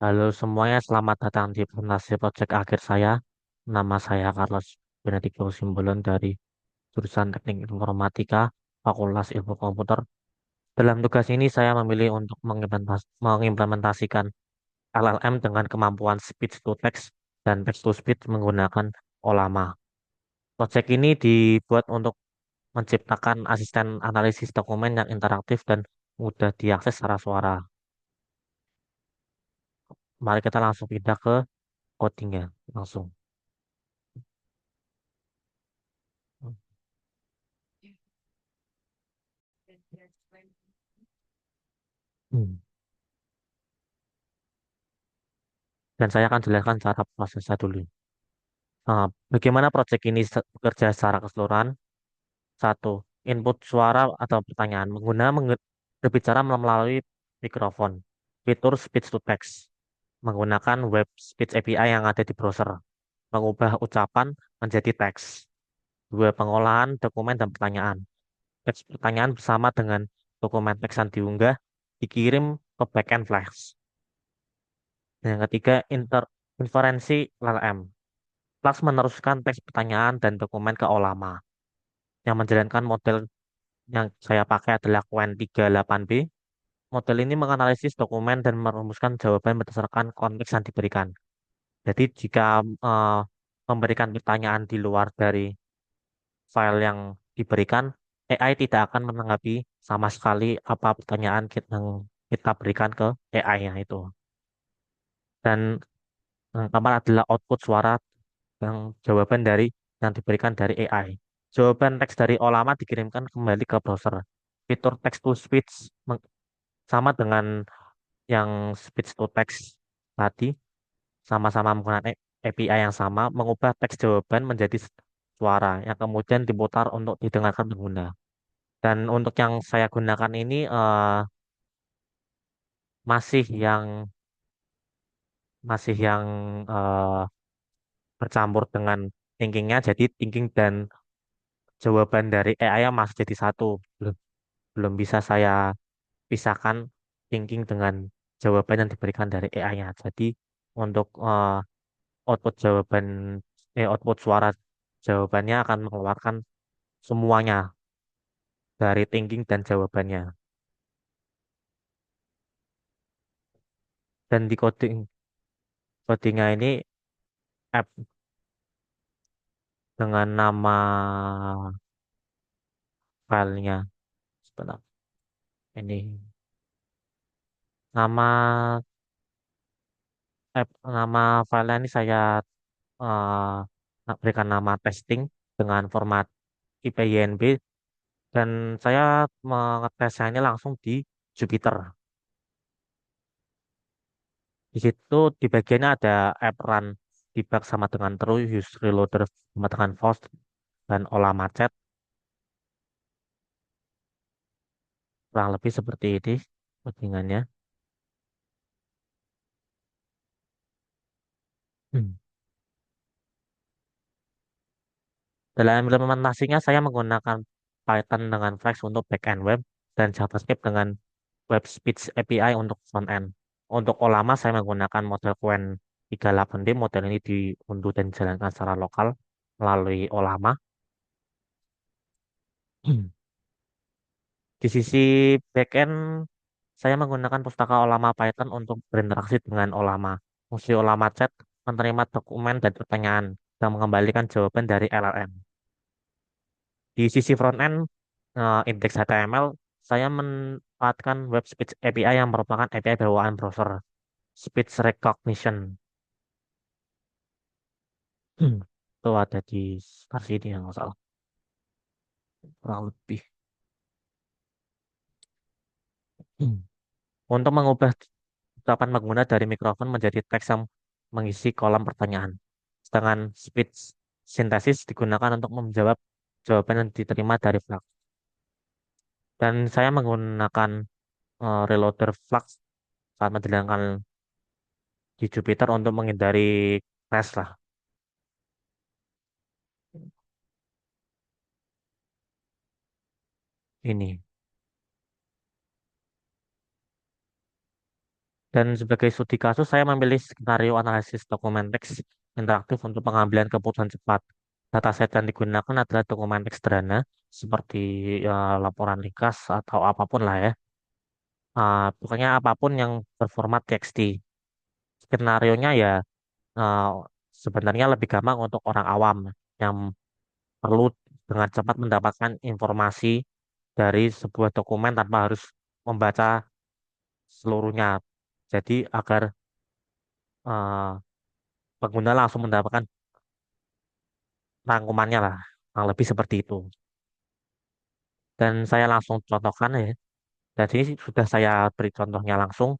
Halo semuanya, selamat datang di presentasi proyek akhir saya. Nama saya Carlos Benedicto Simbolon dari jurusan Teknik Informatika, Fakultas Ilmu Komputer. Dalam tugas ini saya memilih untuk mengimplementasikan LLM dengan kemampuan speech to text dan text to speech menggunakan Olama. Proyek ini dibuat untuk menciptakan asisten analisis dokumen yang interaktif dan mudah diakses secara suara. Mari kita langsung pindah ke codingnya langsung. Hmm. Dan saya akan jelaskan cara prosesnya dulu. Bagaimana proyek ini bekerja secara keseluruhan? Satu, input suara atau pertanyaan berbicara melalui mikrofon. Fitur speech to text menggunakan web speech API yang ada di browser. Mengubah ucapan menjadi teks. Dua, pengolahan dokumen dan pertanyaan. Teks pertanyaan bersama dengan dokumen teks yang diunggah dikirim ke backend Flash. Dan yang ketiga, inferensi LLM. Flash meneruskan teks pertanyaan dan dokumen ke Olama. Yang menjalankan model yang saya pakai adalah Qwen 38B. Model ini menganalisis dokumen dan merumuskan jawaban berdasarkan konteks yang diberikan. Jadi jika eh, memberikan pertanyaan di luar dari file yang diberikan, AI tidak akan menanggapi sama sekali apa pertanyaan yang kita berikan ke AI-nya itu. Dan kamar adalah output suara yang jawaban dari yang diberikan dari AI. Jawaban teks dari Olama dikirimkan kembali ke browser. Fitur text to speech sama dengan yang speech to text tadi, sama-sama menggunakan API yang sama, mengubah teks jawaban menjadi suara yang kemudian diputar untuk didengarkan pengguna. Dan untuk yang saya gunakan ini masih yang masih yang eh, bercampur dengan thinkingnya, jadi thinking dan jawaban dari AI yang masih jadi satu. Belum, belum bisa saya pisahkan thinking dengan jawaban yang diberikan dari AI-nya. Jadi untuk output jawaban output suara jawabannya akan mengeluarkan semuanya dari thinking dan jawabannya. Dan di codingnya ini app dengan nama filenya sebentar. Ini nama nama filenya ini saya berikan nama testing dengan format IPYNB dan saya mengetesnya ini langsung di Jupyter. Di situ di bagiannya ada app run debug sama dengan true, use reloader sama dengan false, dan olah macet. Kurang lebih seperti ini codingannya. Hmm. Dalam implementasinya saya menggunakan Python dengan Flex untuk backend web dan JavaScript dengan Web Speech API untuk frontend. Untuk Olama saya menggunakan model Qwen 38D. Model ini diunduh dan dijalankan secara lokal melalui Olama. Di sisi backend, saya menggunakan pustaka Olama Python untuk berinteraksi dengan Olama. Fungsi Olama Chat menerima dokumen dan pertanyaan dan mengembalikan jawaban dari LLM. Di sisi frontend, indeks HTML, saya memanfaatkan Web Speech API yang merupakan API bawaan browser. Speech Recognition. Itu ada di versi ini yang nggak salah. Kurang lebih. Untuk mengubah ucapan pengguna dari mikrofon menjadi teks yang mengisi kolom pertanyaan. Sedangkan speech synthesis digunakan untuk menjawab jawaban yang diterima dari Flux. Dan saya menggunakan reloader Flux saat menjalankan di Jupyter untuk menghindari crash lah. Ini. Dan sebagai studi kasus, saya memilih skenario analisis dokumen teks interaktif untuk pengambilan keputusan cepat. Dataset yang digunakan adalah dokumen teks sederhana, seperti laporan ringkas atau apapun lah ya. Pokoknya apapun yang berformat TXT. Skenario-nya ya eh, sebenarnya lebih gampang untuk orang awam yang perlu dengan cepat mendapatkan informasi dari sebuah dokumen tanpa harus membaca seluruhnya. Jadi agar eh, pengguna langsung mendapatkan rangkumannya lah, kurang lebih seperti itu. Dan saya langsung contohkan ya. Jadi sudah saya beri contohnya langsung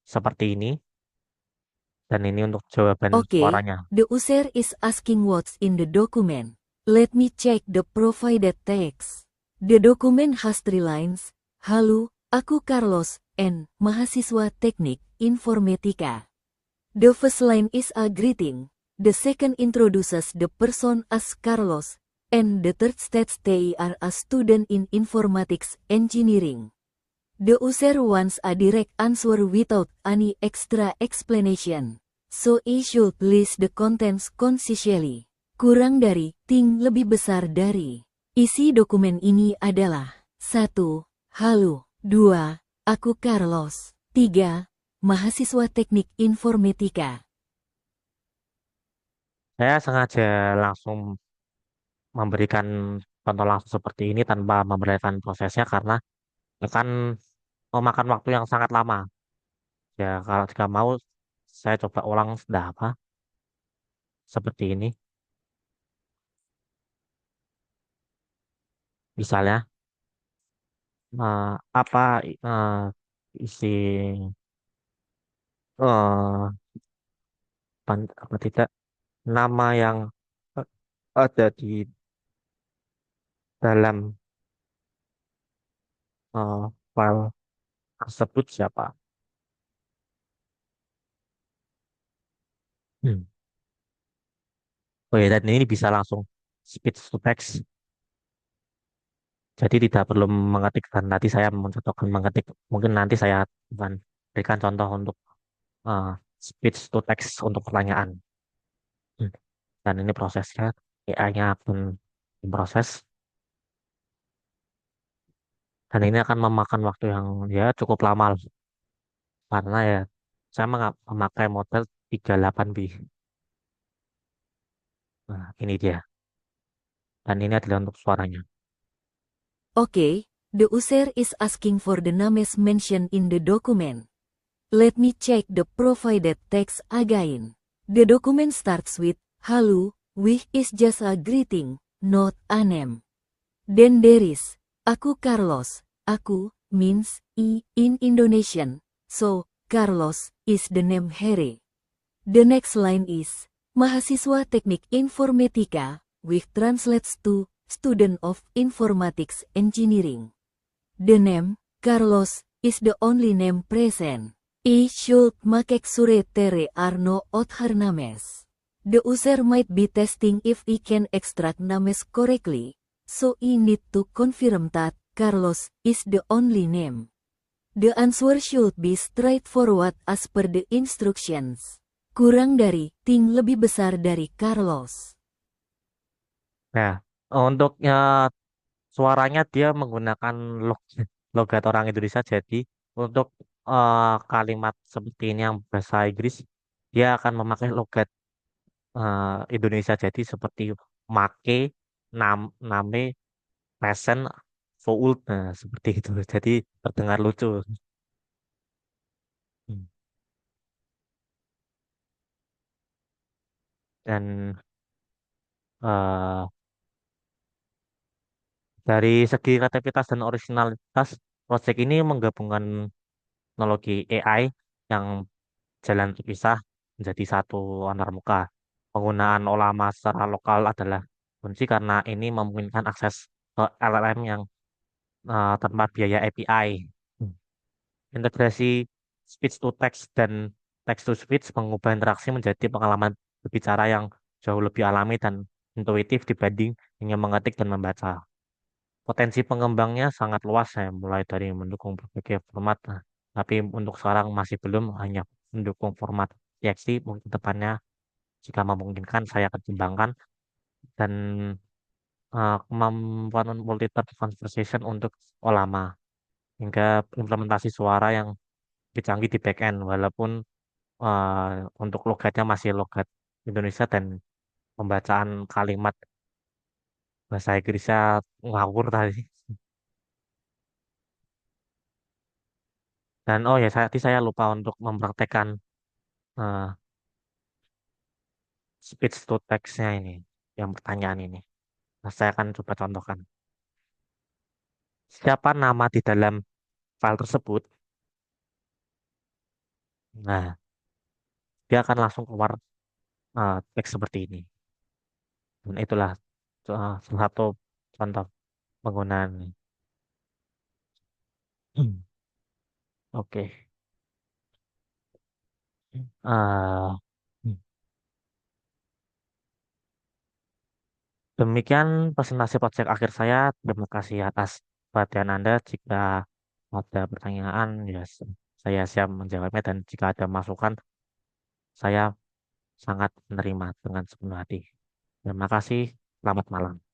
seperti ini. Dan ini untuk jawaban Okay, suaranya. the user is asking what's in the document. Let me check the provided text. The document has three lines. Halo, aku Carlos, and mahasiswa teknik informatika. The first line is a greeting. The second introduces the person as Carlos, and the third states they are a student in informatics engineering. The user wants a direct answer without any extra explanation. So I should list the contents concisely. Kurang dari, lebih besar dari. Isi dokumen ini adalah 1. Halo. 2. Aku Carlos. 3. Mahasiswa teknik informatika. Saya sengaja langsung memberikan contoh langsung seperti ini tanpa memperlihatkan prosesnya karena akan memakan waktu yang sangat lama. Ya, kalau jika mau, saya coba ulang sudah apa seperti ini. Misalnya, apa isi eh, apa tidak nama yang eh, ada di dalam file tersebut siapa? Hmm. Oh ya, dan ini bisa langsung speech to text. Jadi tidak perlu mengetik dan tadi saya mencontohkan mengetik. Mungkin nanti saya akan berikan contoh untuk eh, speech to text untuk pertanyaan. Hmm. Dan ini prosesnya AI-nya pun proses dan ini akan memakan waktu yang ya cukup lama karena ya saya memakai model 38B. Nah, ini dia. Dan ini adalah untuk suaranya. Okay, the user is asking for the names mentioned in the document. Let me check the provided text again. The document starts with, Halo, which is just a greeting, not a name. Then there is, Aku Carlos. Aku means I in Indonesian. So, Carlos is the name Harry. The next line is, Mahasiswa Teknik Informatika, which translates to, Student of Informatics Engineering. The name, Carlos, is the only name present. I should make sure there are no other names. The user might be testing if I can extract names correctly, so I need to confirm that Carlos is the only name. The answer should be straightforward as per the instructions. Kurang dari, lebih besar dari Carlos. Nah, untuk suaranya dia menggunakan logat orang Indonesia. Jadi untuk kalimat seperti ini yang bahasa Inggris, dia akan memakai logat Indonesia. Jadi seperti make, name, present, forward. Nah, seperti itu. Jadi terdengar lucu. Hmm. Dan eh, dari segi kreativitas dan originalitas, proyek ini menggabungkan teknologi AI yang jalan terpisah menjadi satu antarmuka. Penggunaan ulama secara lokal adalah kunci karena ini memungkinkan akses ke LLM yang tanpa biaya API. Hmm. Integrasi speech to text dan text to speech mengubah interaksi menjadi pengalaman berbicara yang jauh lebih alami dan intuitif dibanding hanya mengetik dan membaca. Potensi pengembangnya sangat luas ya, mulai dari mendukung berbagai format. Nah, Tapi untuk sekarang masih belum, hanya mendukung format TXT. Mungkin depannya jika memungkinkan saya kembangkan dan kemampuan multi-thread conversation untuk Olama hingga implementasi suara yang lebih canggih di backend walaupun untuk logatnya masih logat Indonesia dan pembacaan kalimat bahasa Inggrisnya ngawur tadi. Dan oh ya, saya lupa untuk mempraktekkan eh, speech to text-nya ini, yang pertanyaan ini. Nah, saya akan coba contohkan. Siapa nama di dalam file tersebut? Nah, dia akan langsung keluar teks seperti ini. Dan itulah salah satu contoh penggunaan. Oke. Eh, Demikian presentasi proyek akhir saya. Terima kasih atas perhatian Anda. Jika ada pertanyaan, ya saya siap menjawabnya. Dan jika ada masukan, saya sangat menerima dengan sepenuh hati. Terima kasih. Selamat malam.